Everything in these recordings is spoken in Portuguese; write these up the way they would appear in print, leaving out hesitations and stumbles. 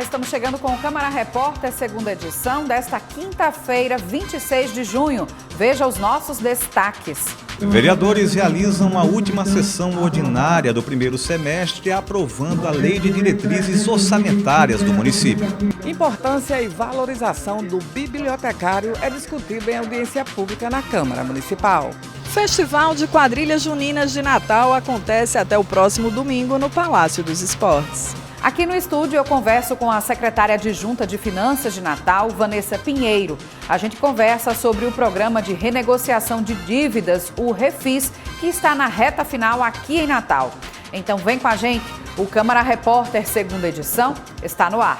estamos chegando com o Câmara Repórter, segunda edição, desta quinta-feira, 26 de junho. Veja os nossos destaques. Vereadores realizam a última sessão ordinária do primeiro semestre, aprovando a Lei de Diretrizes Orçamentárias do município. Importância e valorização do bibliotecário é discutido em audiência pública na Câmara Municipal. Festival de Quadrilhas Juninas de Natal acontece até o próximo domingo no Palácio dos Esportes. Aqui no estúdio eu converso com a secretária adjunta de Finanças de Natal, Vanessa Pinheiro. A gente conversa sobre o programa de renegociação de dívidas, o Refis, que está na reta final aqui em Natal. Então vem com a gente, o Câmara Repórter, segunda edição, está no ar.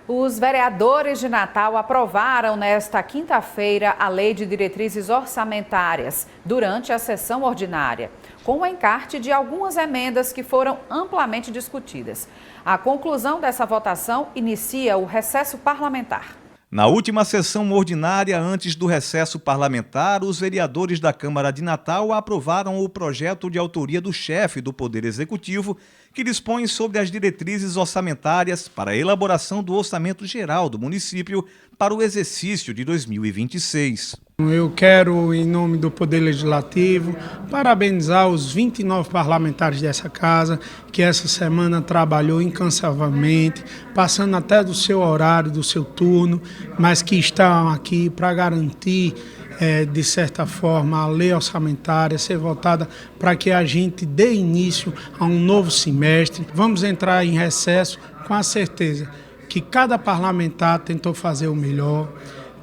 Os vereadores de Natal aprovaram nesta quinta-feira a Lei de Diretrizes Orçamentárias durante a sessão ordinária, com o encarte de algumas emendas que foram amplamente discutidas. A conclusão dessa votação inicia o recesso parlamentar. Na última sessão ordinária, antes do recesso parlamentar, os vereadores da Câmara de Natal aprovaram o projeto de autoria do chefe do Poder Executivo, que dispõe sobre as diretrizes orçamentárias para a elaboração do orçamento geral do município para o exercício de 2026. Eu quero, em nome do Poder Legislativo, parabenizar os 29 parlamentares dessa casa, que essa semana trabalhou incansavelmente, passando até do seu horário, do seu turno, mas que estão aqui para garantir, de certa forma, a lei orçamentária ser votada para que a gente dê início a um novo semestre. Vamos entrar em recesso com a certeza que cada parlamentar tentou fazer o melhor,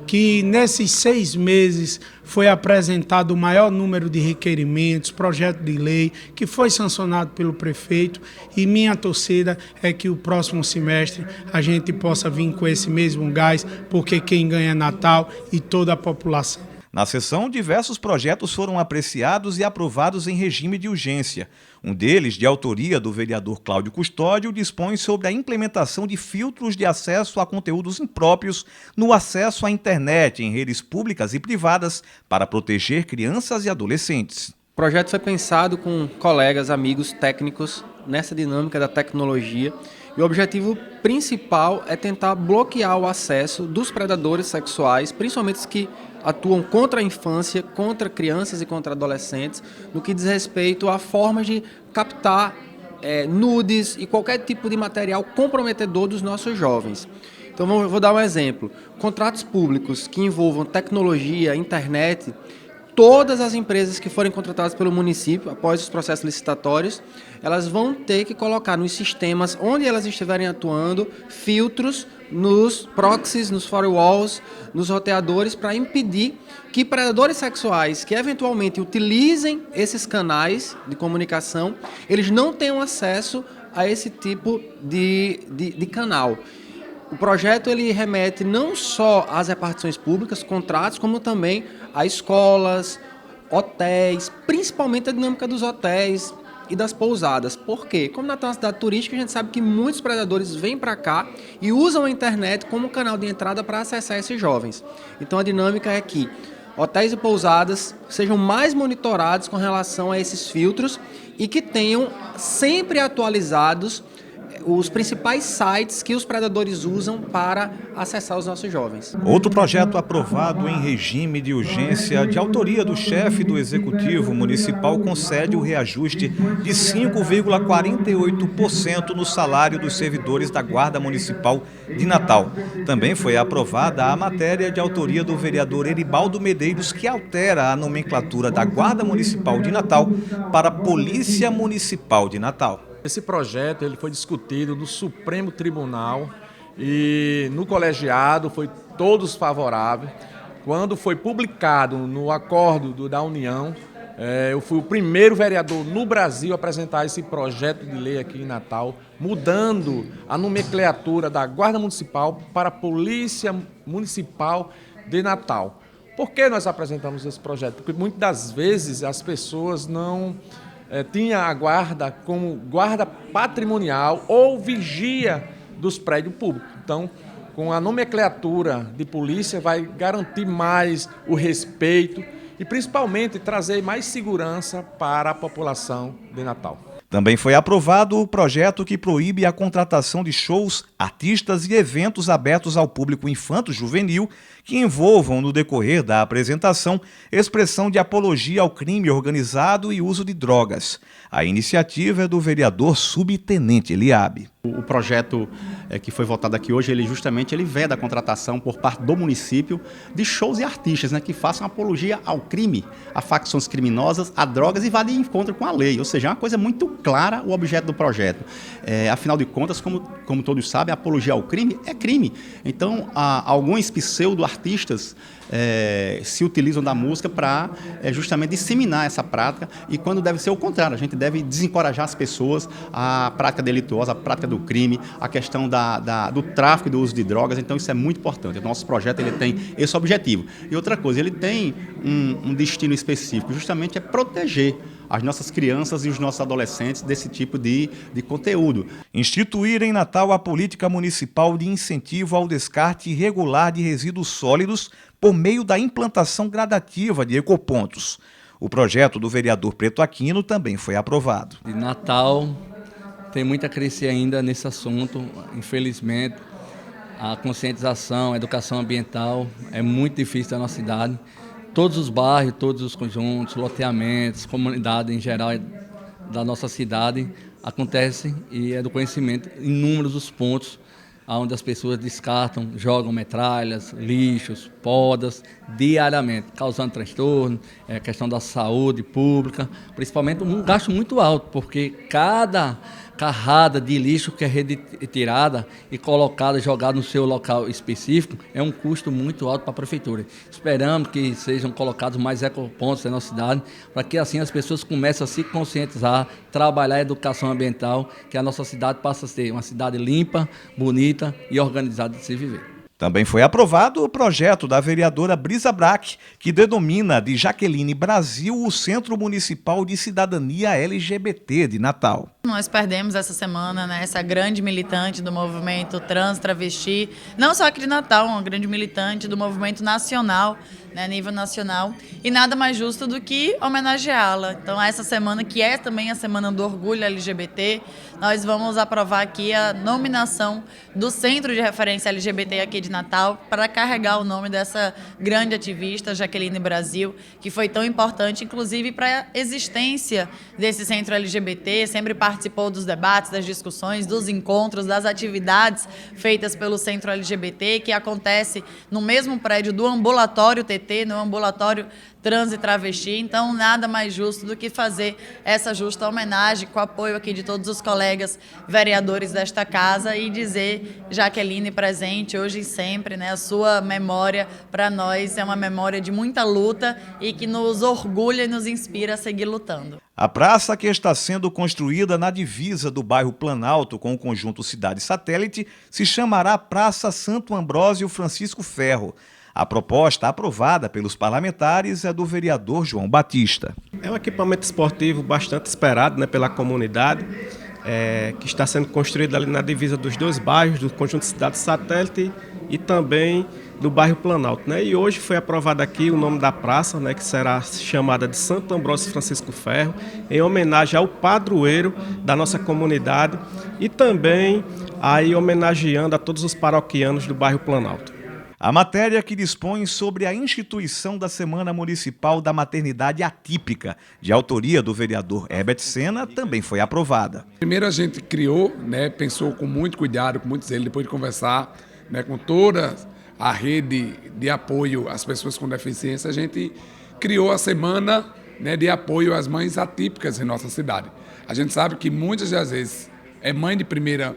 que nesses 6 meses foi apresentado o maior número de requerimentos, projeto de lei, que foi sancionado pelo prefeito, e minha torcida é que o próximo semestre a gente possa vir com esse mesmo gás, porque quem ganha é Natal e toda a população. Na sessão, diversos projetos foram apreciados e aprovados em regime de urgência. Um deles, de autoria do vereador Cláudio Custódio, dispõe sobre a implementação de filtros de acesso a conteúdos impróprios no acesso à internet em redes públicas e privadas para proteger crianças e adolescentes. O projeto foi pensado com colegas, amigos, técnicos nessa dinâmica da tecnologia. E o objetivo principal é tentar bloquear o acesso dos predadores sexuais, principalmente os que atuam contra a infância, contra crianças e contra adolescentes, no que diz respeito a formas de captar nudes e qualquer tipo de material comprometedor dos nossos jovens. Então vou dar um exemplo. Contratos públicos que envolvam tecnologia, internet, todas as empresas que forem contratadas pelo município, após os processos licitatórios, elas vão ter que colocar nos sistemas onde elas estiverem atuando filtros nos proxies, nos firewalls, nos roteadores, para impedir que predadores sexuais que eventualmente utilizem esses canais de comunicação, eles não tenham acesso a esse tipo de canal. O projeto ele remete não só às repartições públicas, contratos, como também a escolas, hotéis, principalmente a dinâmica dos hotéis e das pousadas. Por quê? Como Natal é uma cidade turística, a gente sabe que muitos predadores vêm para cá e usam a internet como canal de entrada para acessar esses jovens. Então a dinâmica é que hotéis e pousadas sejam mais monitorados com relação a esses filtros e que tenham sempre atualizados os principais sites que os predadores usam para acessar os nossos jovens. Outro projeto aprovado em regime de urgência, de autoria do chefe do Executivo Municipal, concede o reajuste de 5,48% no salário dos servidores da Guarda Municipal de Natal. Também foi aprovada a matéria de autoria do vereador Eribaldo Medeiros, que altera a nomenclatura da Guarda Municipal de Natal para Polícia Municipal de Natal. Esse projeto ele foi discutido no Supremo Tribunal e no colegiado foi todos favoráveis. Quando foi publicado no acordo da União, eu fui o primeiro vereador no Brasil a apresentar esse projeto de lei aqui em Natal, mudando a nomenclatura da Guarda Municipal para Polícia Municipal de Natal. Por que nós apresentamos esse projeto? Porque muitas das vezes as pessoas não tinha a guarda como guarda patrimonial ou vigia dos prédios públicos. Então, com a nomenclatura de polícia, vai garantir mais o respeito e principalmente trazer mais segurança para a população de Natal. Também foi aprovado o projeto que proíbe a contratação de shows, artistas e eventos abertos ao público infanto-juvenil que envolvam, no decorrer da apresentação, expressão de apologia ao crime organizado e uso de drogas. A iniciativa é do vereador Subtenente Eliabe. O projeto que foi votado aqui hoje, ele veda a contratação por parte do município de shows e artistas, né, que façam apologia ao crime, a facções criminosas, a drogas e vá de encontro com a lei. Ou seja, é uma coisa muito clara o objeto do projeto. Afinal de contas, como todos sabem, a apologia ao crime é crime. Então, alguns pseudo-artistas se utilizam da música para justamente disseminar essa prática, e quando deve ser o contrário, a gente deve desencorajar as pessoas à prática delituosa, à prática do crime, a questão do tráfico e do uso de drogas. Então isso é muito importante. O nosso projeto ele tem esse objetivo. E outra coisa, ele tem um destino específico, justamente é proteger as nossas crianças e os nossos adolescentes desse tipo de conteúdo. Instituir em Natal a política municipal de incentivo ao descarte irregular de resíduos sólidos por meio da implantação gradativa de ecopontos. O projeto do vereador Preto Aquino também foi aprovado. De Natal tem muito a crescer ainda nesse assunto, infelizmente. A conscientização, a educação ambiental é muito difícil na nossa cidade. Todos os bairros, todos os conjuntos, loteamentos, comunidade em geral da nossa cidade acontece, e é do conhecimento inúmeros os pontos onde as pessoas descartam, jogam metralhas, lixos, podas diariamente, causando transtorno, questão da saúde pública, principalmente um gasto muito alto, porque cada carrada de lixo que é retirada e colocada, jogada no seu local específico, é um custo muito alto para a prefeitura. Esperamos que sejam colocados mais ecopontos na nossa cidade, para que assim as pessoas comecem a se conscientizar, trabalhar a educação ambiental, que a nossa cidade passe a ser uma cidade limpa, bonita e organizada de se viver. Também foi aprovado o projeto da vereadora Brisa Braque, que denomina de Jaqueline Brasil o Centro Municipal de Cidadania LGBT de Natal. Nós perdemos essa semana, né, essa grande militante do movimento trans, travesti, não só aqui de Natal, uma grande militante do movimento nacional, né, a nível nacional, e nada mais justo do que homenageá-la. Então, essa semana, que é também a Semana do Orgulho LGBT, nós vamos aprovar aqui a nominação do Centro de Referência LGBT aqui de Natal para carregar o nome dessa grande ativista, Jaqueline Brasil, que foi tão importante, inclusive, para a existência desse centro LGBT, sempre participou dos debates, das discussões, dos encontros, das atividades feitas pelo Centro LGBT, que acontece no mesmo prédio do ambulatório TT, no ambulatório trans e travesti. Então, nada mais justo do que fazer essa justa homenagem com o apoio aqui de todos os colegas vereadores desta casa e dizer, Jaqueline presente hoje e sempre, né, a sua memória para nós é uma memória de muita luta e que nos orgulha e nos inspira a seguir lutando. A praça, que está sendo construída na divisa do bairro Planalto com o conjunto Cidade Satélite, se chamará Praça Santo Ambrósio Francisco Ferro. A proposta aprovada pelos parlamentares é do vereador João Batista. É um equipamento esportivo bastante esperado, né, pela comunidade, que está sendo construído ali na divisa dos dois bairros, do conjunto Cidade Satélite e também do bairro Planalto, né? E hoje foi aprovado aqui o nome da praça, né, que será chamada de Santo Ambrósio Francisco Ferro, em homenagem ao padroeiro da nossa comunidade e também aí homenageando a todos os paroquianos do bairro Planalto. A matéria que dispõe sobre a instituição da Semana Municipal da Maternidade Atípica, de autoria do vereador Herbert Sena, também foi aprovada. Primeiro a gente criou, né, pensou com muito cuidado, com muito zelo, depois de conversar, né, com toda a rede de apoio às pessoas com deficiência, a gente criou a Semana, né, de apoio às mães atípicas em nossa cidade. A gente sabe que muitas das vezes é mãe de primeira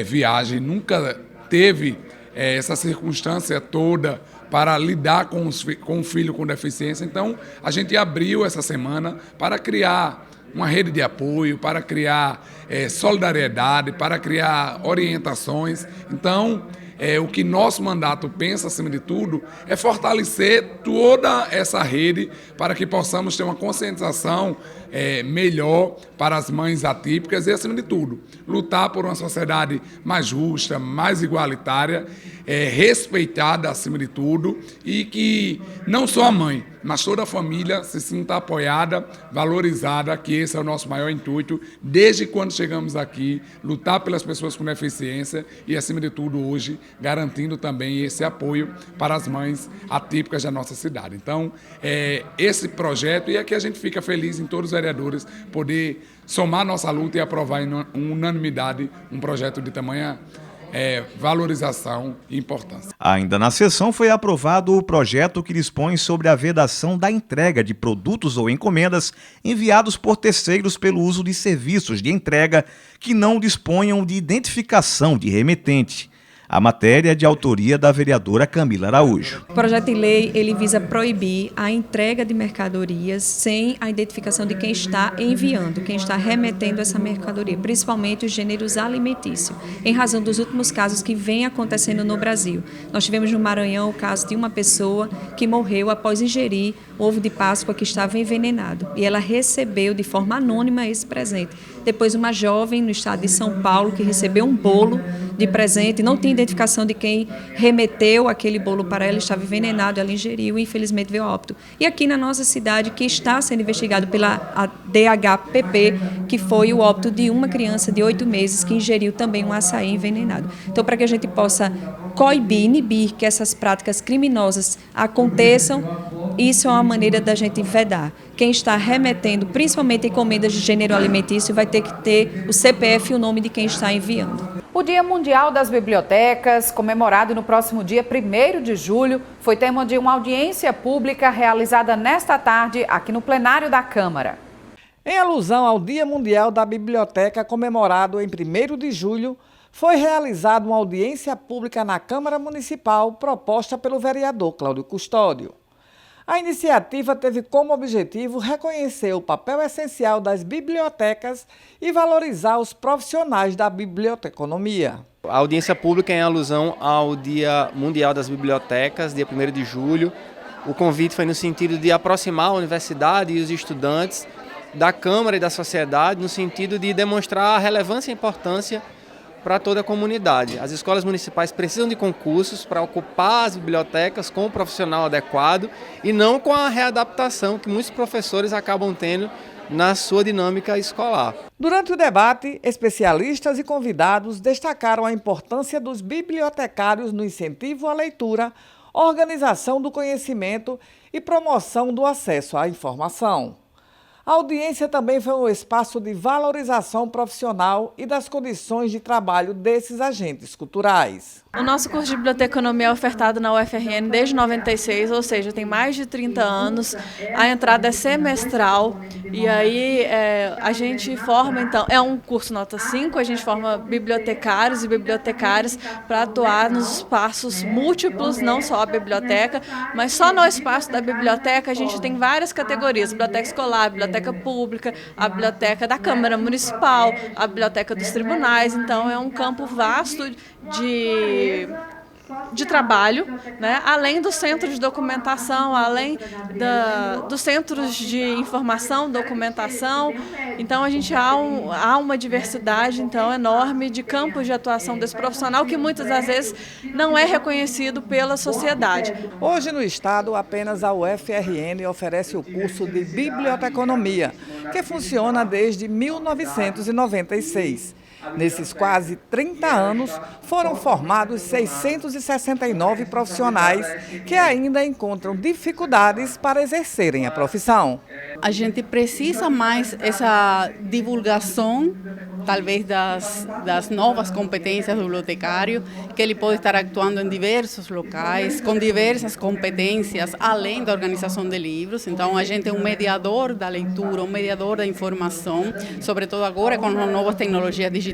viagem, nunca teve essa circunstância toda para lidar com um filho com deficiência. Então, a gente abriu essa semana para criar uma rede de apoio, para criar solidariedade, para criar orientações. Então, o que nosso mandato pensa, acima de tudo, é fortalecer toda essa rede para que possamos ter uma conscientização melhor para as mães atípicas e, acima de tudo, lutar por uma sociedade mais justa, mais igualitária, respeitada, acima de tudo, e que não só a mãe, mas toda a família se sinta apoiada, valorizada, que esse é o nosso maior intuito, desde quando chegamos aqui, lutar pelas pessoas com deficiência e, acima de tudo, hoje, garantindo também esse apoio para as mães atípicas da nossa cidade. Então, esse projeto, e aqui a gente fica feliz em todos os vereadores poder somar nossa luta e aprovar em unanimidade um projeto de tamanha valorização e importância. Ainda na sessão foi aprovado o projeto que dispõe sobre a vedação da entrega de produtos ou encomendas enviados por terceiros pelo uso de serviços de entrega que não disponham de identificação de remetente. A matéria é de autoria da vereadora Camila Araújo. O projeto de lei ele visa proibir a entrega de mercadorias sem a identificação de quem está enviando, quem está remetendo essa mercadoria, principalmente os gêneros alimentícios, em razão dos últimos casos que vem acontecendo no Brasil. Nós tivemos no Maranhão o caso de uma pessoa que morreu após ingerir ovo de Páscoa que estava envenenado e ela recebeu de forma anônima esse presente. Depois uma jovem no estado de São Paulo que recebeu um bolo de presente, não tinha identificação de quem remeteu aquele bolo para ela, estava envenenado, ela ingeriu e infelizmente veio a óbito. E aqui na nossa cidade, que está sendo investigado pela DHPP, que foi o óbito de uma criança de 8 meses que ingeriu também um açaí envenenado. Então, para que a gente possa coibir, inibir que essas práticas criminosas aconteçam, isso é uma maneira da gente vedar. Quem está remetendo, principalmente encomendas de gênero alimentício, vai ter que ter o CPF e o nome de quem está enviando. O Dia Mundial das Bibliotecas, comemorado no próximo dia 1º de julho, foi tema de uma audiência pública realizada nesta tarde aqui no plenário da Câmara. Em alusão ao Dia Mundial da Biblioteca, comemorado em 1º de julho, foi realizada uma audiência pública na Câmara Municipal proposta pelo vereador Cláudio Custódio. A iniciativa teve como objetivo reconhecer o papel essencial das bibliotecas e valorizar os profissionais da biblioteconomia. A audiência pública é em alusão ao Dia Mundial das Bibliotecas, dia 1º de julho. O convite foi no sentido de aproximar a universidade e os estudantes da Câmara e da sociedade, no sentido de demonstrar a relevância e importância para toda a comunidade. As escolas municipais precisam de concursos para ocupar as bibliotecas com o profissional adequado e não com a readaptação que muitos professores acabam tendo na sua dinâmica escolar. Durante o debate, especialistas e convidados destacaram a importância dos bibliotecários no incentivo à leitura, organização do conhecimento e promoção do acesso à informação. A audiência também foi um espaço de valorização profissional e das condições de trabalho desses agentes culturais. O nosso curso de biblioteconomia é ofertado na UFRN desde 96, ou seja, tem mais de 30 anos. A entrada é semestral e aí a gente forma, então, é um curso nota 5, a gente forma bibliotecários e bibliotecárias para atuar nos espaços múltiplos, não só a biblioteca, mas só no espaço da biblioteca a gente tem várias categorias, biblioteca escolar, biblioteca pública, a biblioteca da Câmara Municipal, a biblioteca dos tribunais, então é um campo vasto de trabalho, né? Além do centro de documentação, além dos centros de informação, documentação. Então a gente há uma diversidade então enorme de campos de atuação desse profissional que muitas das vezes não é reconhecido pela sociedade. Hoje no estado apenas a UFRN oferece o curso de biblioteconomia, que funciona desde 1996. Nesses quase 30 anos, foram formados 669 profissionais que ainda encontram dificuldades para exercerem a profissão. A gente precisa mais essa divulgação, talvez das novas competências do bibliotecário, que ele pode estar atuando em diversos locais, com diversas competências, além da organização de livros. Então, a gente é um mediador da leitura, um mediador da informação, sobretudo agora com as novas tecnologias digitais,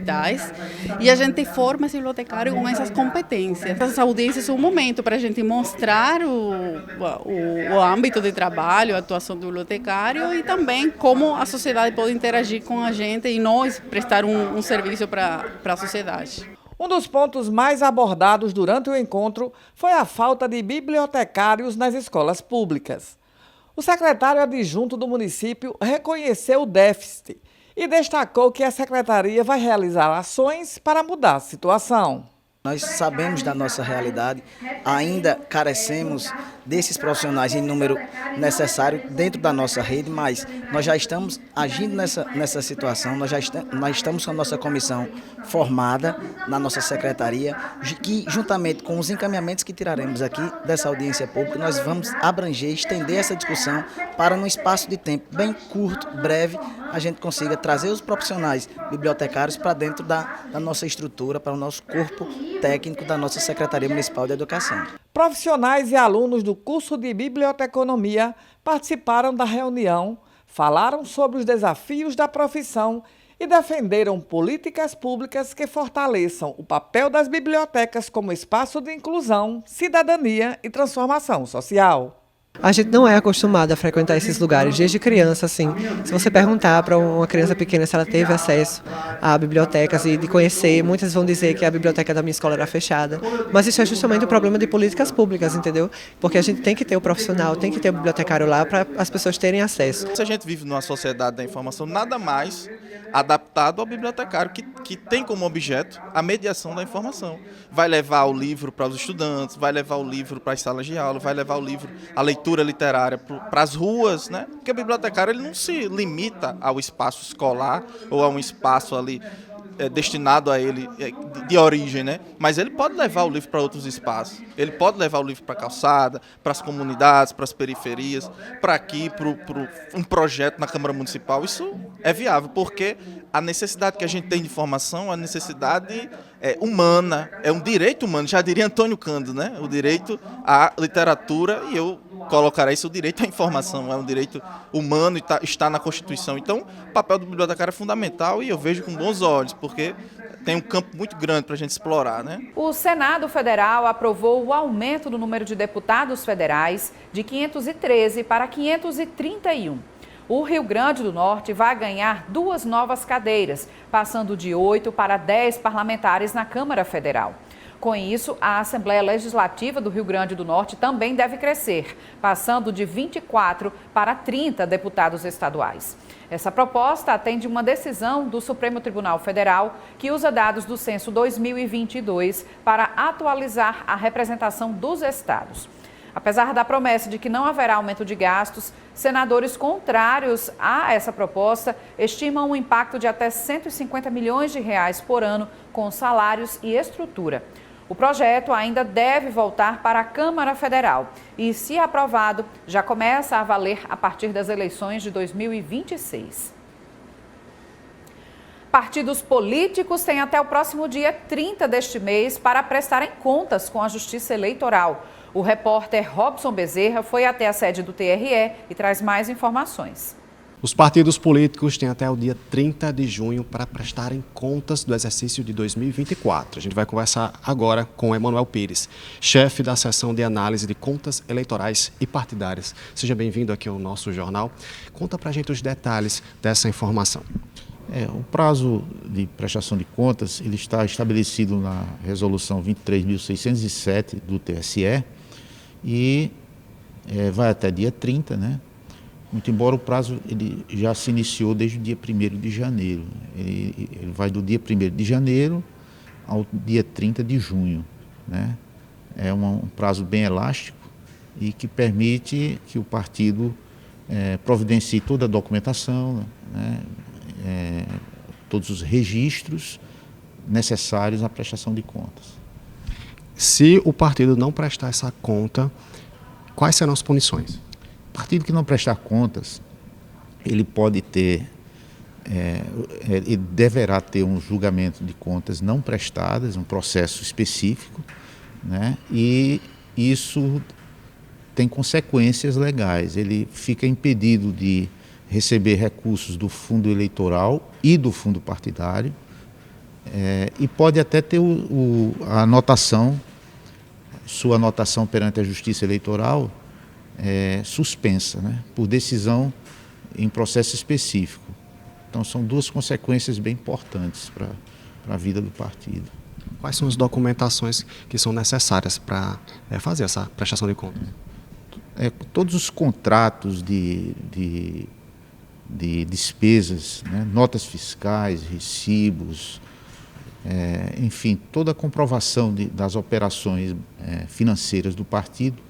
e a gente forma esse bibliotecário com essas competências. Essas audiências são um momento para a gente mostrar o âmbito de trabalho, a atuação do bibliotecário e também como a sociedade pode interagir com a gente e nós prestar um serviço para a sociedade. Um dos pontos mais abordados durante o encontro foi a falta de bibliotecários nas escolas públicas. O secretário adjunto do município reconheceu o déficit e destacou que a secretaria vai realizar ações para mudar a situação. Nós sabemos da nossa realidade, ainda carecemos desses profissionais em número necessário dentro da nossa rede, mas nós já estamos agindo nessa situação, nós estamos com a nossa comissão formada na nossa secretaria, que juntamente com os encaminhamentos que tiraremos aqui dessa audiência pública, nós vamos abranger, estender essa discussão para num espaço de tempo bem curto, breve, a gente consiga trazer os profissionais bibliotecários para dentro da nossa estrutura, para o nosso corpo técnico da nossa Secretaria Municipal de Educação. Profissionais e alunos do curso de Biblioteconomia participaram da reunião, falaram sobre os desafios da profissão e defenderam políticas públicas que fortaleçam o papel das bibliotecas como espaço de inclusão, cidadania e transformação social. A gente não é acostumado a frequentar esses lugares desde criança, assim. Se você perguntar para uma criança pequena se ela teve acesso a bibliotecas e de conhecer, muitas vão dizer que a biblioteca da minha escola era fechada. Mas isso é justamente um problema de políticas públicas, entendeu? Porque a gente tem que ter o profissional, tem que ter o bibliotecário lá para as pessoas terem acesso. Se a gente vive numa sociedade da informação, nada mais adaptado ao bibliotecário, que tem como objeto a mediação da informação. Vai levar o livro para os estudantes, vai levar o livro para as salas de aula, vai levar o livro, a leitura literária para as ruas, né? Porque o bibliotecário ele não se limita ao espaço escolar ou a um espaço ali destinado a ele de origem, né? Mas ele pode levar o livro para outros espaços. Ele pode levar o livro para a calçada, para as comunidades, para as periferias, para aqui, para um projeto na Câmara Municipal. Isso é viável, porque a necessidade que a gente tem de informação, a necessidade humana, é um direito humano, já diria Antônio Cândido, né? O direito à literatura, e eu colocarei isso, o direito à informação, é um direito humano e está na Constituição. Então, o papel do bibliotecário é fundamental e eu vejo com bons olhos, porque tem um campo muito grande para a gente explorar, né? O Senado Federal aprovou o aumento do número de deputados federais de 513 para 531. O Rio Grande do Norte vai ganhar 2 novas cadeiras, passando de 8 para 10 parlamentares na Câmara Federal. Com isso, a Assembleia Legislativa do Rio Grande do Norte também deve crescer, passando de 24 para 30 deputados estaduais. Essa proposta atende uma decisão do Supremo Tribunal Federal que usa dados do censo 2022 para atualizar a representação dos estados. Apesar da promessa de que não haverá aumento de gastos, senadores contrários a essa proposta estimam um impacto de até 150 milhões de reais por ano com salários e estrutura. O projeto ainda deve voltar para a Câmara Federal e, se aprovado, já começa a valer a partir das eleições de 2026. Partidos políticos têm até o próximo dia 30 deste mês para prestarem contas com a Justiça Eleitoral. O repórter Robson Bezerra foi até a sede do TRE e traz mais informações. Os partidos políticos têm até o dia 30 de junho para prestarem contas do exercício de 2024. A gente vai conversar agora com Emanuel Pires, chefe da seção de análise de contas eleitorais e partidárias. Seja bem-vindo aqui ao nosso jornal. Conta para a gente os detalhes dessa informação. O prazo de prestação de contas ele está estabelecido na resolução 23.607 do TSE e vai até dia 30, né? Muito embora o prazo ele já se iniciou desde o dia 1º de janeiro. Ele vai do dia 1º de janeiro ao dia 30 de junho, né? É um prazo bem elástico e que permite que o partido providencie toda a documentação, né? Todos os registros necessários à prestação de contas. Se o partido não prestar essa conta, quais serão as punições? O partido que não prestar contas, ele pode ter, ele deverá ter um julgamento de contas não prestadas, um processo específico, né? E isso tem consequências legais. Ele fica impedido de receber recursos do fundo eleitoral e do fundo partidário, e pode até ter a anotação, sua anotação perante a Justiça Eleitoral suspensa, né, por decisão em processo específico. Então são 2 consequências bem importantes para a vida do partido. Quais são as documentações que são necessárias para fazer essa prestação de contas? Todos os contratos de despesas, né, notas fiscais, recibos, enfim, toda a comprovação das operações financeiras do partido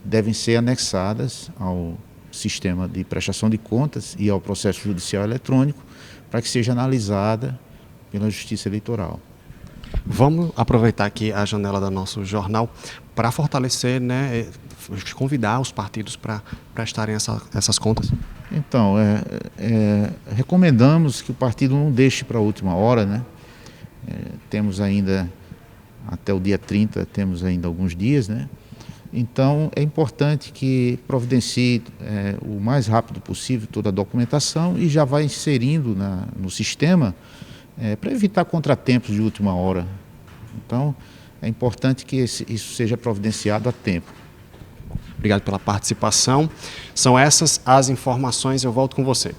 devem ser anexadas ao sistema de prestação de contas e ao processo judicial eletrônico para que seja analisada pela Justiça Eleitoral. Vamos aproveitar aqui a janela do nosso jornal para fortalecer, né, convidar os partidos para prestarem essas contas. Então, recomendamos que o partido não deixe para a última hora, né? Temos ainda, até o dia 30, temos ainda alguns dias, né? Então, é importante que providencie o mais rápido possível toda a documentação e já vai inserindo no sistema para evitar contratempos de última hora. Então, é importante que isso seja providenciado a tempo. Obrigado pela participação. São essas as informações, eu volto com você.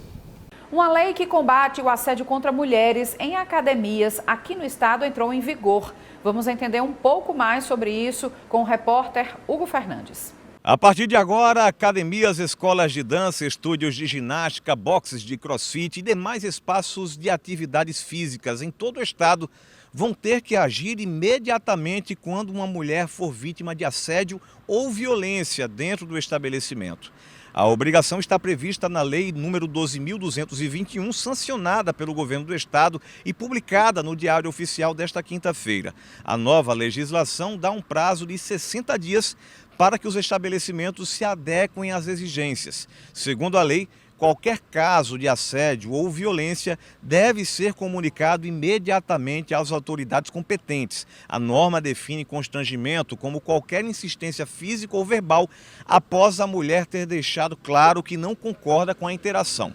Uma lei que combate o assédio contra mulheres em academias aqui no estado entrou em vigor. Vamos entender um pouco mais sobre isso com o repórter Hugo Fernandes. A partir de agora, academias, escolas de dança, estúdios de ginástica, boxes de crossfit e demais espaços de atividades físicas em todo o estado vão ter que agir imediatamente quando uma mulher for vítima de assédio ou violência dentro do estabelecimento. A obrigação está prevista na Lei nº 12.221, sancionada pelo Governo do Estado e publicada no Diário Oficial desta quinta-feira. A nova legislação dá um prazo de 60 dias para que os estabelecimentos se adequem às exigências. Segundo a lei, qualquer caso de assédio ou violência deve ser comunicado imediatamente às autoridades competentes. A norma define constrangimento como qualquer insistência física ou verbal após a mulher ter deixado claro que não concorda com a interação.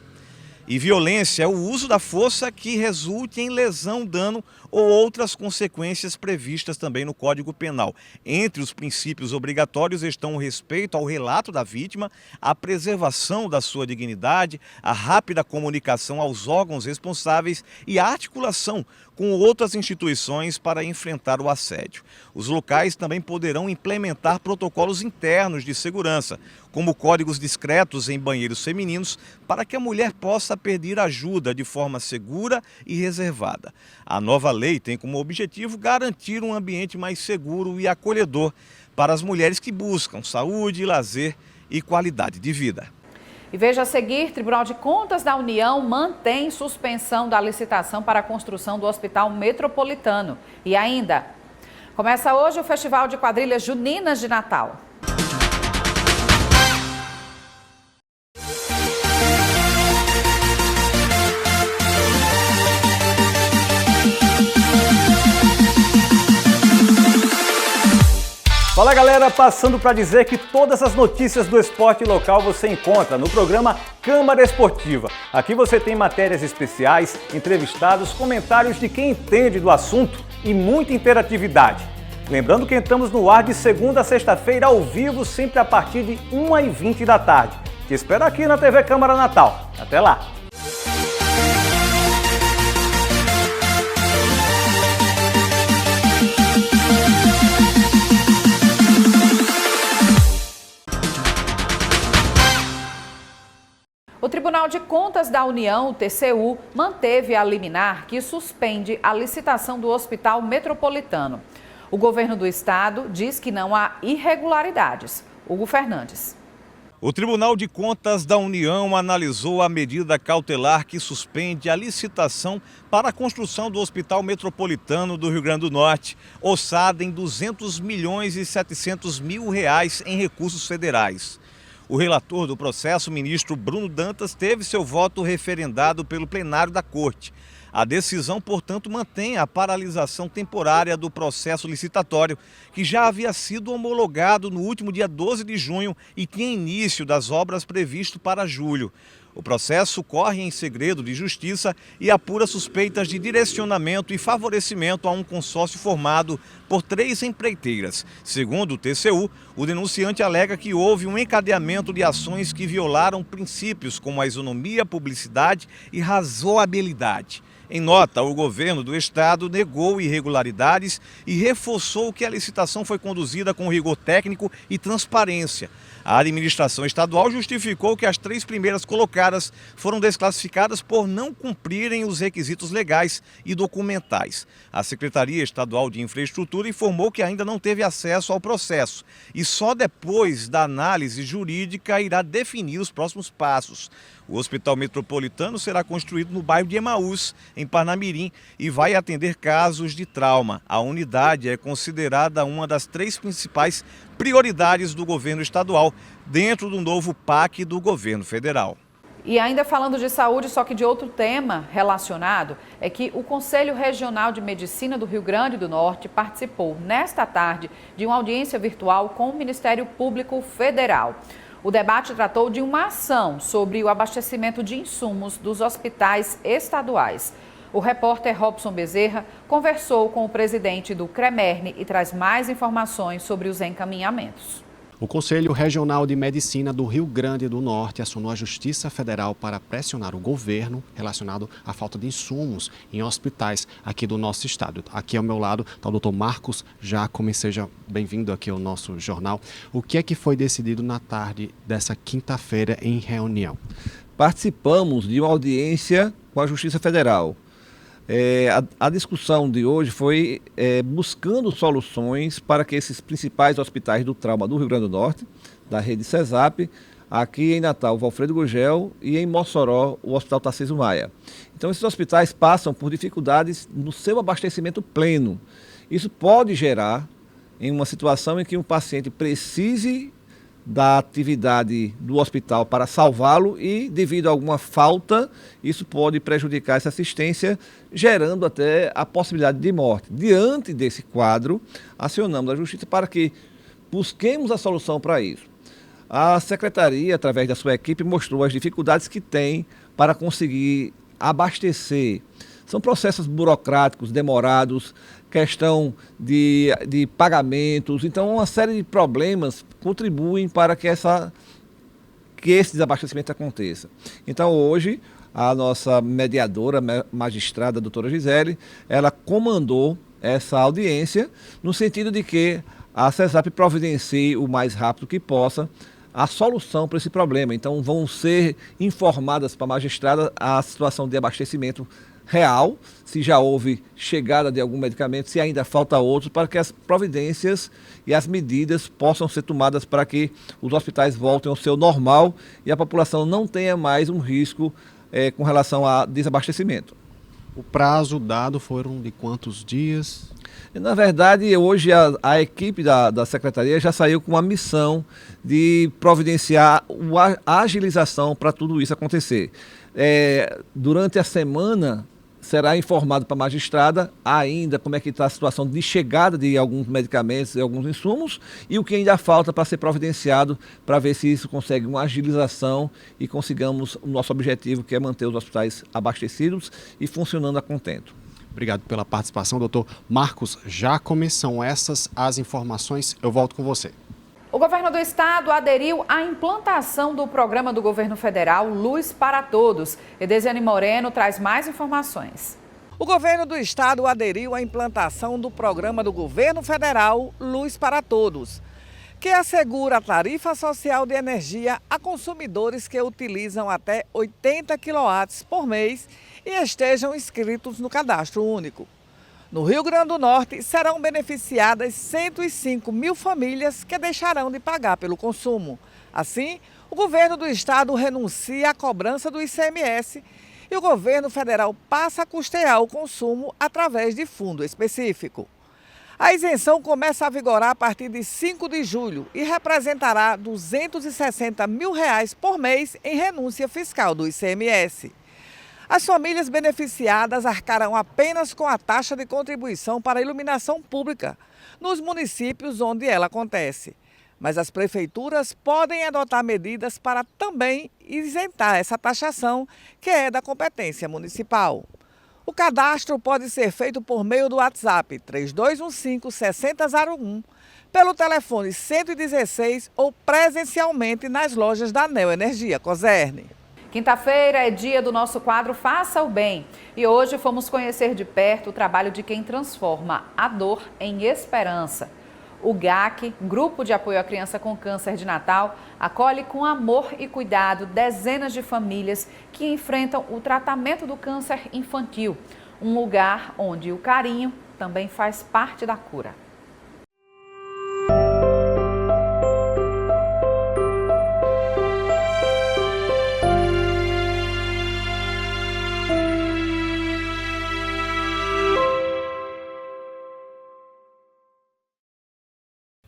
E violência é o uso da força que resulte em lesão, dano ou outras consequências previstas também no Código Penal. Entre os princípios obrigatórios estão o respeito ao relato da vítima, a preservação da sua dignidade, a rápida comunicação aos órgãos responsáveis e a articulação com outras instituições para enfrentar o assédio. Os locais também poderão implementar protocolos internos de segurança, como códigos discretos em banheiros femininos, para que a mulher possa pedir ajuda de forma segura e reservada. A nova lei tem como objetivo garantir um ambiente mais seguro e acolhedor para as mulheres que buscam saúde, lazer e qualidade de vida. E veja a seguir, Tribunal de Contas da União mantém suspensão da licitação para a construção do Hospital Metropolitano. E ainda, começa hoje o Festival de Quadrilhas Juninas de Natal. Fala galera, passando para dizer que todas as notícias do esporte local você encontra no programa Câmara Esportiva. Aqui você tem matérias especiais, entrevistados, comentários de quem entende do assunto e muita interatividade. Lembrando que entramos no ar de segunda a sexta-feira ao vivo, sempre a partir de 1h20 da tarde. Te espero aqui na TV Câmara Natal. Até lá! O Tribunal de Contas da União, o TCU, manteve a liminar que suspende a licitação do Hospital Metropolitano. O governo do estado diz que não há irregularidades. Hugo Fernandes. O Tribunal de Contas da União analisou a medida cautelar que suspende a licitação para a construção do Hospital Metropolitano do Rio Grande do Norte, orçada em R$ 200.700.000 em recursos federais. O relator do processo, o ministro Bruno Dantas, teve seu voto referendado pelo plenário da Corte. A decisão, portanto, mantém a paralisação temporária do processo licitatório, que já havia sido homologado no último dia 12 de junho e tinha início das obras previsto para julho. O processo corre em segredo de justiça e apura suspeitas de direcionamento e favorecimento a um consórcio formado por 3 empreiteiras. Segundo o TCU, o denunciante alega que houve um encadeamento de ações que violaram princípios como a isonomia, publicidade e razoabilidade. Em nota, o governo do estado negou irregularidades e reforçou que a licitação foi conduzida com rigor técnico e transparência. A administração estadual justificou que as 3 primeiras colocadas foram desclassificadas por não cumprirem os requisitos legais e documentais. A Secretaria Estadual de Infraestrutura informou que ainda não teve acesso ao processo e só depois da análise jurídica irá definir os próximos passos. O Hospital Metropolitano será construído no bairro de Emaús, em Parnamirim, e vai atender casos de trauma. A unidade é considerada uma das 3 principais prioridades do governo estadual, dentro do novo PAC do governo federal. E ainda falando de saúde, só que de outro tema relacionado, é que o Conselho Regional de Medicina do Rio Grande do Norte participou nesta tarde de uma audiência virtual com o Ministério Público Federal. O debate tratou de uma ação sobre o abastecimento de insumos dos hospitais estaduais. O repórter Robson Bezerra conversou com o presidente do CREMERNE e traz mais informações sobre os encaminhamentos. O Conselho Regional de Medicina do Rio Grande do Norte acionou a Justiça Federal para pressionar o governo relacionado à falta de insumos em hospitais aqui do nosso estado. Aqui ao meu lado está o doutor Marcos Jacome, seja bem-vindo aqui ao nosso jornal. O que é que foi decidido na tarde dessa quinta-feira em reunião? Participamos de uma audiência com a Justiça Federal. A discussão de hoje foi buscando soluções para que esses principais hospitais do trauma do Rio Grande do Norte, da rede CESAP, aqui em Natal, o Alfredo Gurgel, e em Mossoró, o Hospital Tarcísio Maia. Então, esses hospitais passam por dificuldades no seu abastecimento pleno. Isso pode gerar em uma situação em que um paciente precise da atividade do hospital para salvá-lo e, devido a alguma falta, isso pode prejudicar essa assistência, gerando até a possibilidade de morte. Diante desse quadro, acionamos a Justiça para que busquemos a solução para isso. A Secretaria, através da sua equipe, mostrou as dificuldades que tem para conseguir abastecer. São processos burocráticos, demorados, questão de pagamentos. Então, uma série de problemas contribuem para que esse desabastecimento aconteça. Então, hoje, a nossa mediadora, magistrada, a doutora Gisele, ela comandou essa audiência no sentido de que a CESAP providencie o mais rápido que possa a solução para esse problema. Então, vão ser informadas para a magistrada a situação de abastecimento real, se já houve chegada de algum medicamento, se ainda falta outro, para que as providências e as medidas possam ser tomadas para que os hospitais voltem ao seu normal e a população não tenha mais um risco com relação a desabastecimento. O prazo dado foram de quantos dias? Na verdade, hoje a equipe da Secretaria já saiu com uma missão de providenciar a agilização para tudo isso acontecer. Durante a semana, será informado para a magistrada ainda como é que está a situação de chegada de alguns medicamentos e alguns insumos e o que ainda falta para ser providenciado para ver se isso consegue uma agilização e consigamos o nosso objetivo, que é manter os hospitais abastecidos e funcionando a contento. Obrigado pela participação, doutor Marcos Jacome. São essas as informações. Eu volto com você. O governo do estado aderiu à implantação do programa do governo federal Luz para Todos. Edesiane Moreno traz mais informações. O governo do estado aderiu à implantação do programa do governo federal Luz para Todos, que assegura a tarifa social de energia a consumidores que utilizam até 80 kW por mês e estejam inscritos no cadastro único. No Rio Grande do Norte, serão beneficiadas 105 mil famílias que deixarão de pagar pelo consumo. Assim, o governo do estado renuncia à cobrança do ICMS e o governo federal passa a custear o consumo através de fundo específico. A isenção começa a vigorar a partir de 5 de julho e representará R$ 260 mil por mês em renúncia fiscal do ICMS. As famílias beneficiadas arcarão apenas com a taxa de contribuição para a iluminação pública nos municípios onde ela acontece. Mas as prefeituras podem adotar medidas para também isentar essa taxação, que é da competência municipal. O cadastro pode ser feito por meio do WhatsApp 3215-6001, pelo telefone 116 ou presencialmente nas lojas da Neoenergia Coserne. Quinta-feira é dia do nosso quadro Faça o Bem e hoje fomos conhecer de perto o trabalho de quem transforma a dor em esperança. O GAC, Grupo de Apoio à Criança com Câncer de Natal, acolhe com amor e cuidado dezenas de famílias que enfrentam o tratamento do câncer infantil. Um lugar onde o carinho também faz parte da cura.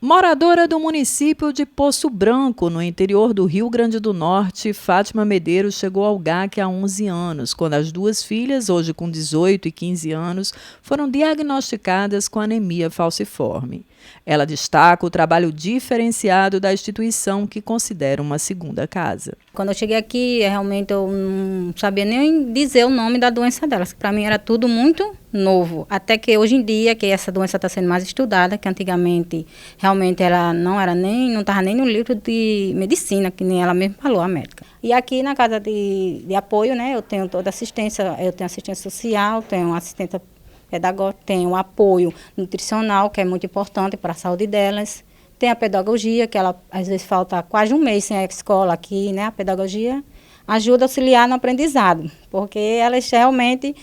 Moradora do município de Poço Branco, no interior do Rio Grande do Norte, Fátima Medeiros chegou ao GAC há 11 anos, quando as duas filhas, hoje com 18 e 15 anos, foram diagnosticadas com anemia falciforme. Ela destaca o trabalho diferenciado da instituição, que considera uma segunda casa. Quando eu cheguei aqui, realmente eu não sabia nem dizer o nome da doença dela. Para mim era tudo muito novo. Até que hoje em dia, que essa doença está sendo mais estudada, que antigamente realmente ela não estava nem no livro de medicina, que nem ela mesma falou, a médica. E aqui na casa de apoio, né, eu tenho toda assistência, eu tenho assistência social, tenho assistência pedagógica, tem o apoio nutricional, que é muito importante para a saúde delas. Tem a pedagogia, que ela às vezes falta quase um mês sem a escola aqui, né? A pedagogia ajuda a auxiliar no aprendizado, porque elas realmente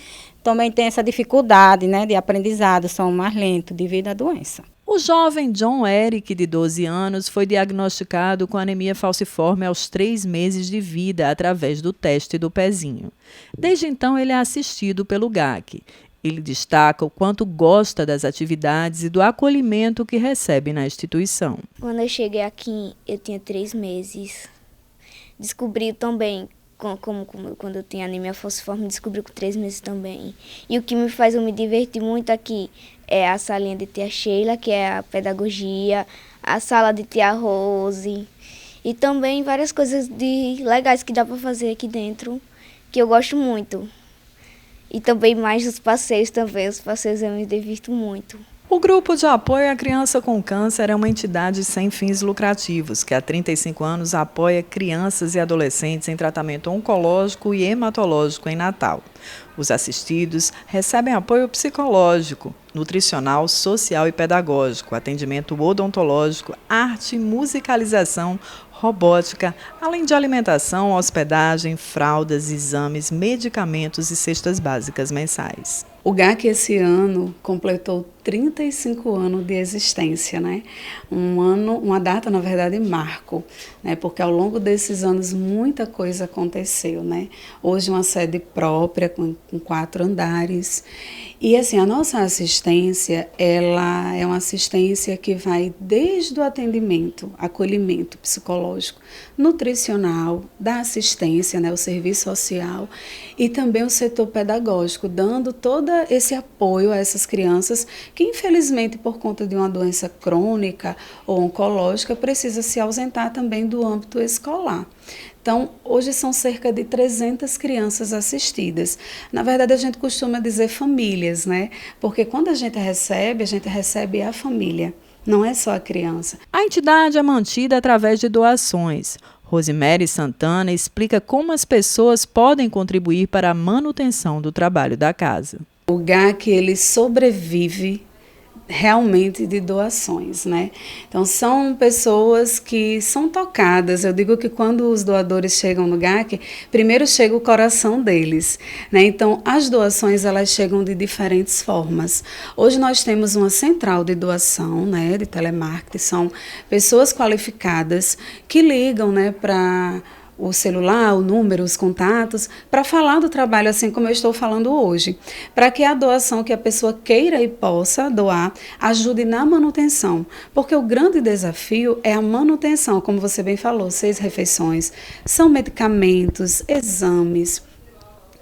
também têm essa dificuldade, né, de aprendizado, são mais lentos devido à doença. O jovem John Eric, de 12 anos, foi diagnosticado com anemia falciforme aos 3 meses de vida, através do teste do pezinho. Desde então, ele é assistido pelo GAC. Ele destaca o quanto gosta das atividades e do acolhimento que recebe na instituição. Quando eu cheguei aqui, eu tinha 3 meses. Descobri também, quando eu tinha anemia falciforme, descobri com 3 meses também. E o que me faz eu me divertir muito aqui é a salinha de tia Sheila, que é a pedagogia, a sala de tia Rose, e também várias coisas legais que dá para fazer aqui dentro, que eu gosto muito. E também mais os passeios também, os passeios eu me divirto muito. O Grupo de Apoio à Criança com Câncer é uma entidade sem fins lucrativos, que há 35 anos apoia crianças e adolescentes em tratamento oncológico e hematológico em Natal. Os assistidos recebem apoio psicológico, nutricional, social e pedagógico, atendimento odontológico, arte, musicalização, robótica, além de alimentação, hospedagem, fraldas, exames, medicamentos e cestas básicas mensais. O GAC esse ano completou 35 anos de existência, né? Uma data, na verdade, marco, né? Porque ao longo desses anos muita coisa aconteceu, né? Hoje uma sede própria com 4 andares. E assim, a nossa assistência, ela é uma assistência que vai desde o atendimento, acolhimento psicológico, nutricional, da assistência, né, o serviço social, e também o setor pedagógico, dando todo esse apoio a essas crianças que, infelizmente, por conta de uma doença crônica ou oncológica, precisa se ausentar também do âmbito escolar. Então, hoje são cerca de 300 crianças assistidas. Na verdade, a gente costuma dizer famílias, né? Porque quando a gente recebe a família, não é só a criança. A entidade é mantida através de doações. Rosemary Santana explica como as pessoas podem contribuir para a manutenção do trabalho da casa. O GAC, ele sobrevive realmente de doações, né? Então são pessoas que são tocadas. Eu digo que quando os doadores chegam no GAC, primeiro chega o coração deles, né? Então as doações, elas chegam de diferentes formas. Hoje nós temos uma central de doação, né, de telemarketing, são pessoas qualificadas que ligam, né, para o celular, o número, os contatos, para falar do trabalho assim como eu estou falando hoje, para que a doação que a pessoa queira e possa doar ajude na manutenção, porque o grande desafio é a manutenção, como você bem falou, 6 refeições, são medicamentos, exames,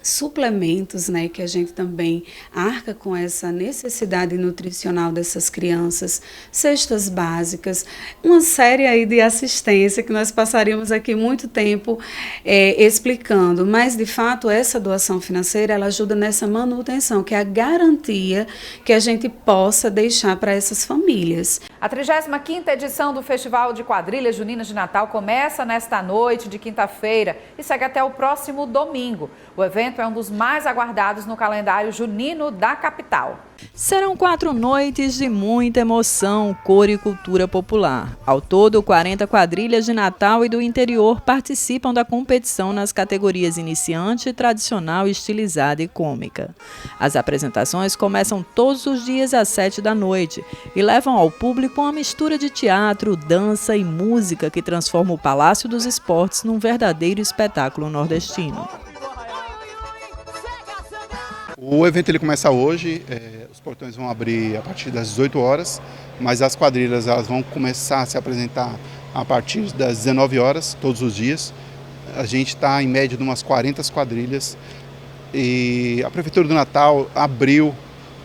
suplementos, né, que a gente também arca com essa necessidade nutricional dessas crianças, cestas básicas, uma série aí de assistência que nós passaríamos aqui muito tempo explicando, mas de fato essa doação financeira, ela ajuda nessa manutenção, que é a garantia que a gente possa deixar para essas famílias. A 35ª edição do Festival de Quadrilhas Juninas de Natal começa nesta noite de quinta-feira e segue até o próximo domingo. O evento evento é um dos mais aguardados no calendário junino da capital. Serão 4 noites de muita emoção, cor e cultura popular. Ao todo, 40 quadrilhas de Natal e do interior participam da competição nas categorias iniciante, tradicional, estilizada e cômica. As apresentações começam todos os dias às 7 da noite e levam ao público uma mistura de teatro, dança e música que transforma o Palácio dos Esportes num verdadeiro espetáculo nordestino. O evento ele começa hoje, os portões vão abrir a partir das 18 horas, mas as quadrilhas elas vão começar a se apresentar a partir das 19 horas, todos os dias. A gente está em média de umas 40 quadrilhas e a Prefeitura do Natal abriu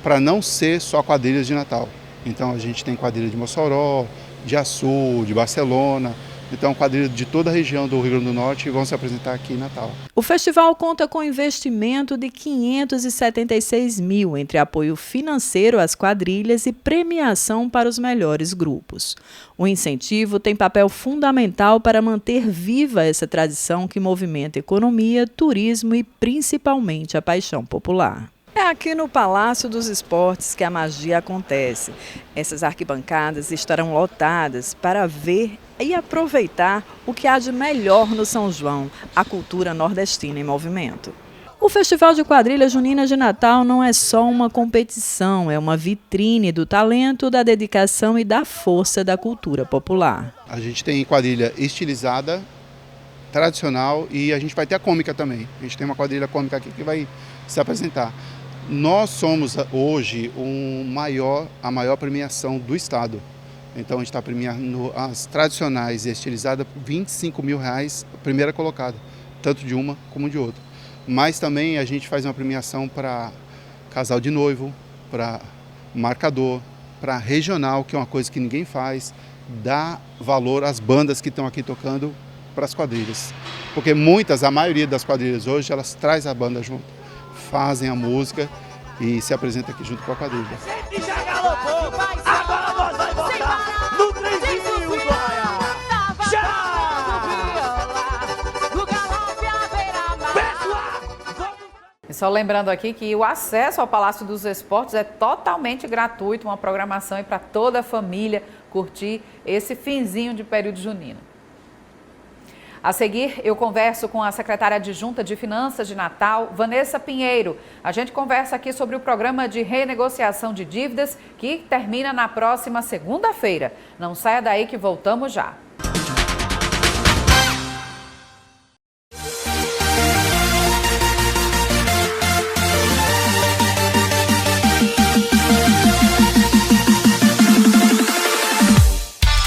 para não ser só quadrilhas de Natal. Então a gente tem quadrilha de Mossoró, de Açu, de Barcelona. Então, quadrilhas de toda a região do Rio Grande do Norte vão se apresentar aqui em Natal. O festival conta com investimento de 576 mil entre apoio financeiro às quadrilhas e premiação para os melhores grupos. O incentivo tem papel fundamental para manter viva essa tradição que movimenta economia, turismo e principalmente a paixão popular. É aqui no Palácio dos Esportes que a magia acontece. Essas arquibancadas estarão lotadas para ver e aproveitar o que há de melhor no São João, a cultura nordestina em movimento. O Festival de Quadrilhas Juninas de Natal não é só uma competição, é uma vitrine do talento, da dedicação e da força da cultura popular. A gente tem quadrilha estilizada, tradicional e a gente vai ter a cômica também. A gente tem uma quadrilha cômica aqui que vai se apresentar. Nós somos hoje a maior premiação do estado. Então a gente está premiando as tradicionais e estilizadas por R$25 mil, primeira colocada, tanto de uma como de outra. Mas também a gente faz uma premiação para casal de noivo, para marcador, para regional, que é uma coisa que ninguém faz, dá valor às bandas que estão aqui tocando para as quadrilhas. Porque a maioria das quadrilhas hoje, elas trazem a banda junto, fazem a música e se apresentam aqui junto com a quadrilha. E só lembrando aqui que o acesso ao Palácio dos Esportes é totalmente gratuito, uma programação para toda a família curtir esse finzinho de período junino. A seguir, eu converso com a secretária adjunta de Finanças de Natal, Vanessa Pinheiro. A gente conversa aqui sobre o programa de renegociação de dívidas que termina na próxima segunda-feira. Não saia daí que voltamos já.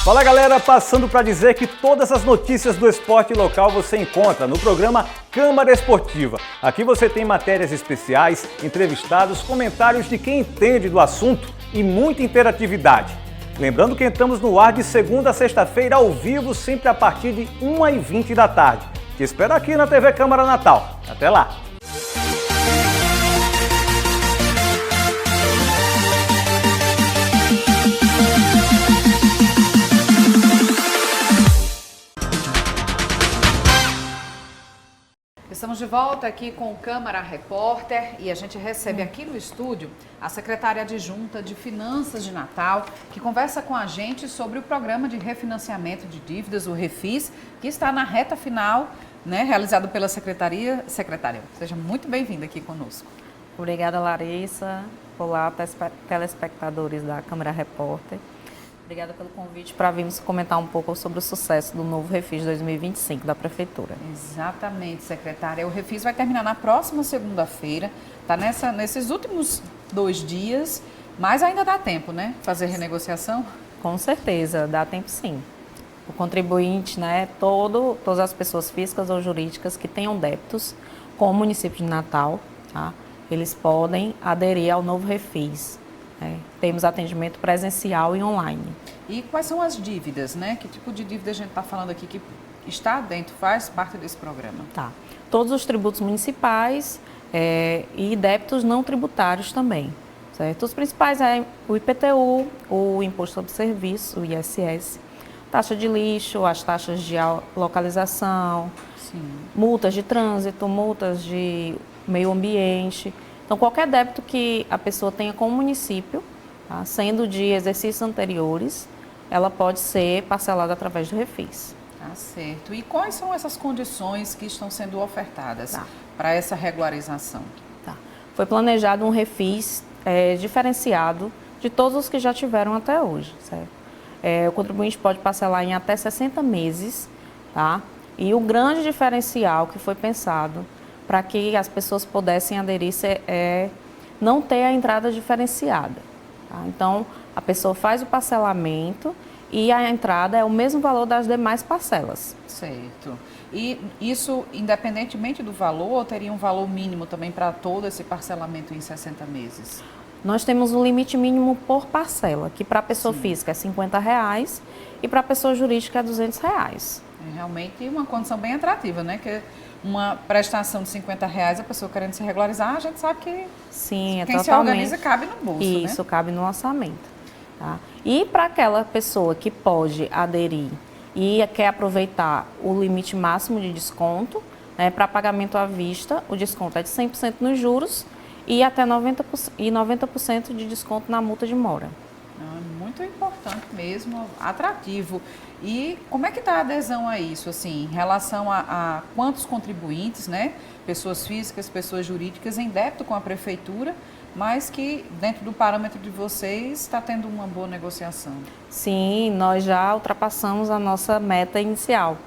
Fala galera, passando para dizer que todas as notícias do esporte local você encontra no programa Câmara Esportiva. Aqui você tem matérias especiais, entrevistados, comentários de quem entende do assunto e muita interatividade. Lembrando que estamos no ar de segunda a sexta-feira ao vivo, sempre a partir de 1h20 da tarde. Te espero aqui na TV Câmara Natal. Até lá! Estamos de volta aqui com o Câmara Repórter e a gente recebe aqui no estúdio a secretária adjunta de Finanças de Natal, que conversa com a gente sobre o programa de refinanciamento de dívidas, o Refis, que está na reta final, né, realizado pela Secretaria. Secretária, seja muito bem-vinda aqui conosco. Obrigada, Larissa. Olá, telespectadores da Câmara Repórter. Obrigada pelo convite para virmos comentar um pouco sobre o sucesso do novo Refis 2025 da Prefeitura. Exatamente, secretária. O Refis vai terminar na próxima segunda-feira. Está nesses últimos 2 dias, mas ainda dá tempo, né? Fazer renegociação? Com certeza, dá tempo sim. O contribuinte, né, todas as pessoas físicas ou jurídicas que tenham débitos com o município de Natal, tá? Eles podem aderir ao novo Refis. Temos atendimento presencial e online. E quais são as dívidas, né? Que tipo de dívida a gente está falando aqui que está dentro, faz parte desse programa? Tá. Todos os tributos municipais e débitos não tributários também, certo? Os principais é o IPTU, o Imposto sobre Serviço, o ISS, taxa de lixo, as taxas de localização, multas de trânsito, multas de meio ambiente. Então, qualquer débito que a pessoa tenha com o município, tá, sendo de exercícios anteriores, ela pode ser parcelada através do Refis. Tá certo. E quais são essas condições que estão sendo ofertadas para essa regularização? Foi planejado um Refis diferenciado de todos os que já tiveram até hoje, certo? O contribuinte pode parcelar em até 60 meses, tá? E o grande diferencial que foi pensado para que as pessoas pudessem aderir é não ter a entrada diferenciada. Tá? Então, a pessoa faz o parcelamento e a entrada é o mesmo valor das demais parcelas. Certo. E isso, independentemente do valor, ou teria um valor mínimo também para todo esse parcelamento em 60 meses? Nós temos um limite mínimo por parcela, que para a pessoa física é R$50 e para a pessoa jurídica é R$200. É realmente uma condição bem atrativa, né? Que uma prestação de R$50, a pessoa querendo se regularizar, a gente sabe que sim, quem se organiza cabe no bolso, Isso, né? cabe no orçamento. Tá? E para aquela pessoa que pode aderir e quer aproveitar o limite máximo de desconto, né, para pagamento à vista, o desconto é de 100% nos juros e até 90% de desconto na multa de mora. Muito importante mesmo, atrativo. E como é que está a adesão a isso, assim, em relação a quantos contribuintes, né, pessoas físicas, pessoas jurídicas em débito com a prefeitura, mas que dentro do parâmetro de vocês está tendo uma boa negociação? Sim, nós já ultrapassamos a nossa meta inicial.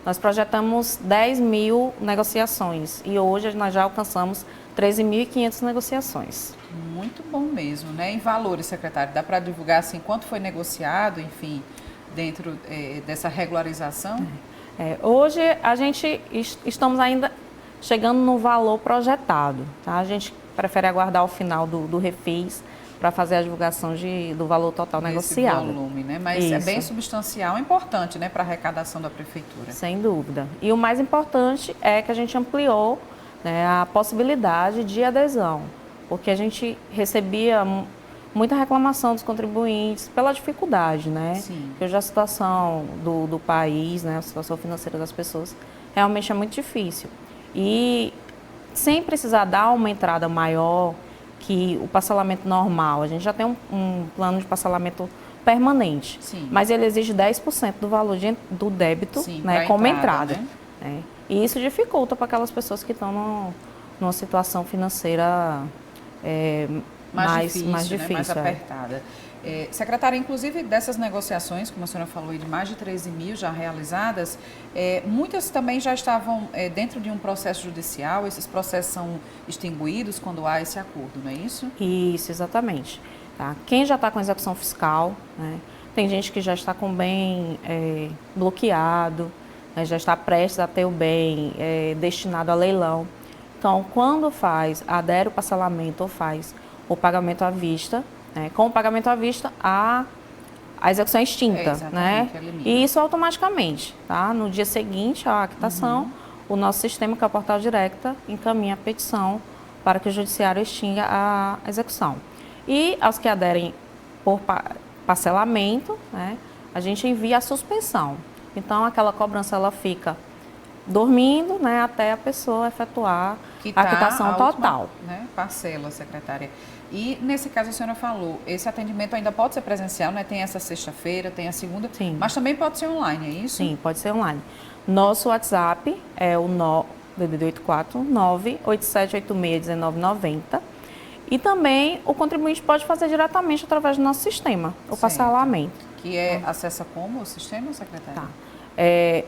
Nós projetamos 10 mil negociações e hoje nós já alcançamos 13.500 negociações. Muito bom mesmo, né? Em valores, secretário, dá para divulgar assim quanto foi negociado, enfim, dentro dessa regularização? Hoje a gente estamos ainda chegando no valor projetado, tá? A gente prefere aguardar o final do Refis para fazer a divulgação do valor total negociado. Esse volume, né? Mas isso é bem substancial, importante, né, para a arrecadação da prefeitura. Sem dúvida. E o mais importante é que a gente ampliou, né, a possibilidade de adesão, porque a gente recebia muita reclamação dos contribuintes pela dificuldade, né? Sim. Hoje a situação do país, né, a situação financeira das pessoas realmente é muito difícil. E sem precisar dar uma entrada maior que o parcelamento normal, a gente já tem um plano de parcelamento permanente, mas ele exige 10% do valor do débito, né, como entrada. Né? E isso dificulta para aquelas pessoas que estão numa situação financeira mais difícil, né? Mais apertada. Secretária, inclusive dessas negociações, como a senhora falou, de mais de 13 mil já realizadas, muitas também já estavam dentro de um processo judicial, esses processos são extinguidos quando há esse acordo, não é isso? Isso, exatamente. Tá? Quem já está com execução fiscal, né? Tem gente que já está com o bem bloqueado, né? Já está prestes a ter o bem destinado a leilão. Então, quando adere o parcelamento ou faz o pagamento à vista, com o pagamento à vista, a execução é extinta, né? E isso automaticamente, tá? No dia seguinte à quitação, o nosso sistema, que é o Portal Directa, encaminha a petição para que o judiciário extinga a execução. E aos que aderem por parcelamento, né, a gente envia a suspensão. Então, aquela cobrança ela fica dormindo, né, até a pessoa efetuar a quitação total. Última, né, parcela, secretária. E nesse caso a senhora falou, esse atendimento ainda pode ser presencial, né? Tem essa sexta-feira, tem a segunda, mas também pode ser online, é isso? Sim, pode ser online. Nosso WhatsApp é o DDD 84 987861990 e também o contribuinte pode fazer diretamente através do nosso sistema, o parcelamento. Que acessa como o sistema, secretária? Tá.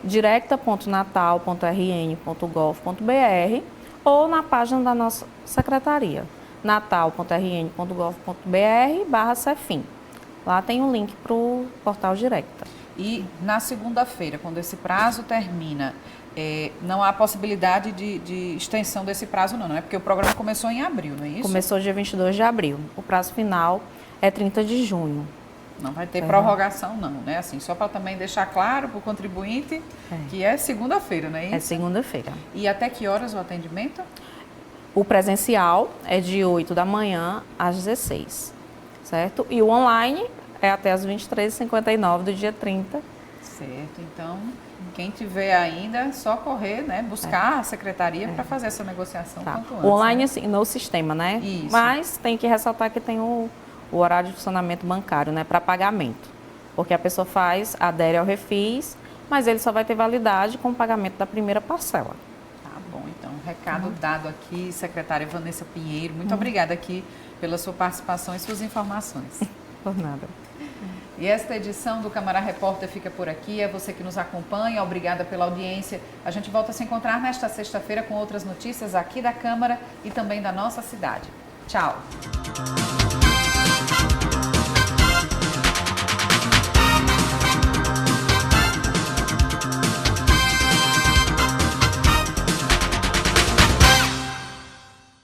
directa.natal.rn.gov.br ou na página da nossa secretaria, natal.rn.gov.br/Cefim. Lá tem um link para o Portal Directa. E na segunda-feira, quando esse prazo termina, não há possibilidade de extensão desse prazo não, né? Porque o programa começou em abril, não é isso? Começou dia 22 de abril. O prazo final é 30 de junho. Não vai ter prorrogação não, né? Assim, só para também deixar claro para o contribuinte que é segunda-feira, não é isso? É segunda-feira. E até que horas o atendimento? O presencial é de 8 da manhã às 16, certo? E o online é até às 23h59 do dia 30, Certo, então quem tiver ainda, só correr, né, buscar a secretaria para fazer essa negociação quanto antes. O online, né? assim, no sistema, né? Isso. Mas tem que ressaltar que tem o horário de funcionamento bancário, né, para pagamento. Porque a pessoa adere ao refis, mas ele só vai ter validade com o pagamento da primeira parcela. Tá bom, então, recado dado aqui, secretária Vanessa Pinheiro. Muito obrigada aqui pela sua participação e suas informações. Por nada. E esta edição do Câmara Repórter fica por aqui. É você que nos acompanha. Obrigada pela audiência. A gente volta a se encontrar nesta sexta-feira com outras notícias aqui da Câmara e também da nossa cidade. Tchau.